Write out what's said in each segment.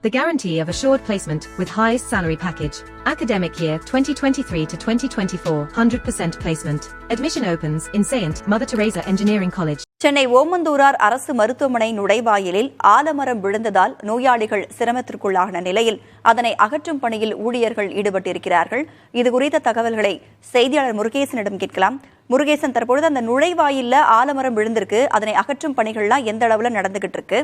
The guarantee of assured placement with highest salary package. Academic year 2023 to 2024, 100% placement. Admission opens in Saint Mother Teresa Engineering College. Chennai Omandurar அரசு மருத்துவமனை நுழைவாயிலில் ஆலமரம் விழுந்ததால் நோயாளிகள் சிரமத்திற்குள்ளான நிலையில் அதனை அகற்றும் பணியில் ஊழியர்கள் ஈடுபட்டிருக்கிறார்கள். இதுகுறித்த தகவல்களை செய்தியாளர் முருகேசனிடம் கேட்கலாம். முருகேசன், தற்பொழுது அந்த நுழைவாயில்ல ஆலமரம் விழுந்திருக்கு, அதனை அகற்றும் பணிகள்லாம் எந்த அளவுல நடந்துகிட்டு இருக்கு?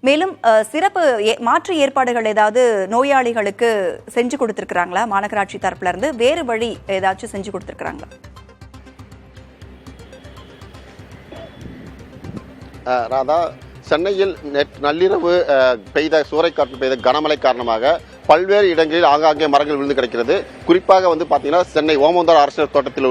மேலும் சிறப்பு மாற்று ஏற்பாடுகள் ஏதாவது நோயாளிகளுக்கு செஞ்சு கொடுத்திருக்கிறாங்களா? மாநகராட்சி தரப்புல இருந்து வேறு வழி ஏதாச்சும் செஞ்சு கொடுத்திருக்கிறாங்களா? ராதா, சென்னையில் நள்ளிரவு பெய்த சூறைக்காற்று பெய்த கனமழை காரணமாக பல்வேறு இடங்களில் ஆங்காங்கே மரங்கள் விழுந்து கிடக்கிறது. குறிப்பாக பாத்தீங்கன்னா சென்னை ஓமந்தூர் அரசு தோட்டத்தில்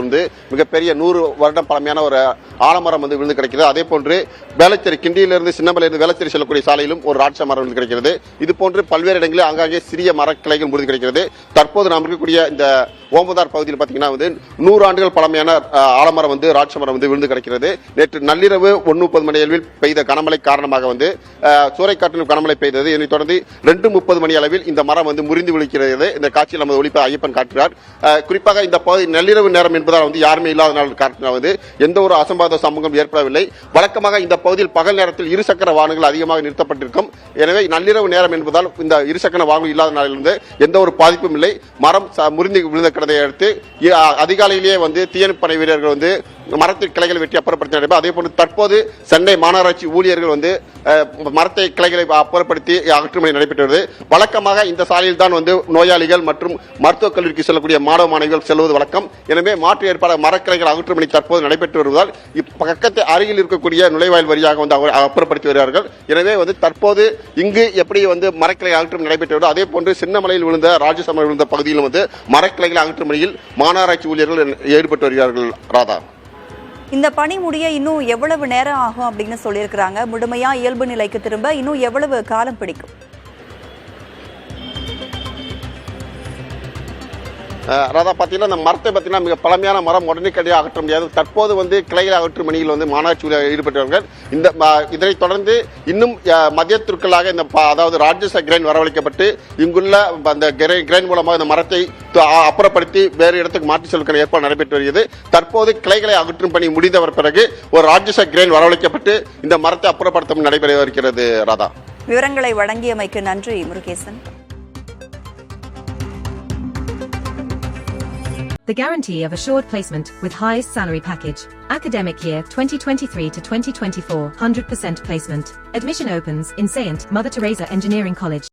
மிகப்பெரிய 100 வருடம் பழமையான ஒரு ஆலமரம் விழுந்து கிடக்கிறது. அதே போன்று வேளச்சேரி, கிண்டியிலிருந்து சின்னமலையிலிருந்து வேளச்சேரி செல்லக்கூடிய சாலையிலும் ஒரு ராட்ச மரம் விழுந்து கிடக்கிறது. இது போன்று பல்வேறு இடங்களில் ஆங்காங்கே சிறிய மரக்கிளைகள் விழுந்து கிடக்கிறது. தற்போது நாம் இருக்கக்கூடிய இந்த ஓமந்தார் பகுதியில் பாத்தீங்கன்னா 100 ஆண்டுகள் பழமையான ஆலமரம் ராட்ச மரம் விழுந்து கிடக்கிறது. நேற்று நள்ளிரவு 1:30 மணி அளவில் பெய்த கனமழை காரணமாக சூறைக்காற்றில் கனமழை பெய்தது. இதனைத் தொடர்ந்து 2:30 மணி அளவில் இந்த மரம் முறிந்து விழுக்கிறது. இந்த காட்சியில் நமது ஒளிப்பதிவாளர் ஐயப்பன் காட்டுகிறார். குறிப்பாக இந்த பகுதி நள்ளிரவு நேரம் என்பதால் யாருமே இல்லாத காரணமாக எந்த ஒரு அசம்பாவித சம்பவம் ஏற்படவில்லை. வழக்கமாக இந்த பகுதியில் பகல் நேரத்தில் இருசக்கர வாகனங்கள் அதிகமாக நிறுத்தப்பட்டிருக்கும். எனவே நள்ளிரவு நேரம் என்பதால் இந்த இருசக்கர வாகனம் இல்லாத நாளிலிருந்து எந்த ஒரு பாதிப்பும் இல்லை. மரம் முறிந்து விழுந்த கிடந்ததை அடுத்து அதிகாலையிலேயே தீயணைப்பு படை வீரர்கள் மரத்தின் கிளைகளை வெட்டி அப்புறப்படுத்தி நடைபெறும். அதே போன்று தற்போது சென்னை மாநகராட்சி ஊழியர்கள் மரத்தை கிளைகளை அப்புறப்படுத்தி அகற்றும் பணி நடைபெற்று வருது. வழக்கமாக இந்த சாலையில் தான் நோயாளிகள் மற்றும் மருத்துவக் கல்லூரிக்கு செல்லக்கூடிய மாணவ மாணவிகள் செல்வது வழக்கம். எனவே மாற்று ஏற்பாடு மரக்கிளைகள் அகற்றும் பணி தற்போது நடைபெற்று வருவதால் இப்பக்கத்தை அருகில் இருக்கக்கூடிய நுழைவாயில் வழியாக அப்புறப்படுத்தி வருகிறார்கள். எனவே தற்போது இங்கு எப்படி மரக்கிளை அகற்றும் நடைபெற்று வருவது, அதே போன்று சின்னமலையில் விழுந்த ராஜசமரம் விழுந்த பகுதியிலும் மரக்கிளைகள் அகற்றும் பணியில் மாநகராட்சி ஊழியர்கள் ஈடுபட்டு வருகிறார்கள். ராதா, இந்த பணி முடிய இன்னும் எவ்வளவு நேரம் ஆகும் அப்படின்னு சொல்லியிருக்கிறாங்க? முழுமையா இயல்பு நிலைக்கு திரும்ப இன்னும் எவ்வளவு காலம் பிடிக்கும்? ராதா, பார்த்தீங்கன்னா இந்த மரத்தை பார்த்தீங்கன்னா மிக பழமையான மரம், உடனடியாக அகற்ற முடியாது. தற்போது கிளைகளை அகற்றும் பணியில் மாநகராட்சி ஈடுபட்டவர்கள். இதனைத் தொடர்ந்து இன்னும் மதியத்திற்குள்ளாக அதாவது ராட்சச கிரைன் வரவழைக்கப்பட்டு இங்குள்ள அந்த கிரைன் மூலமாக இந்த மரத்தை அப்புறப்படுத்தி வேறு இடத்துக்கு மாற்றி செல்வதற்கான ஏற்பாடு நடைபெற்று வருகிறது. தற்போது கிளைகளை அகற்றும் பணி முடிந்தவர் பிறகு ஒரு ராட்சச கிரைன் வரவழைக்கப்பட்டு இந்த மரத்தை அப்புறப்படுத்த நடைபெற இருக்கிறது. ராதா, விவரங்களை வழங்கியமைக்கு நன்றி Murugesan. The guarantee of assured placement with highest salary package. Academic year 2023 to 2024, 100% placement. Admission opens in Saint Mother Teresa Engineering College.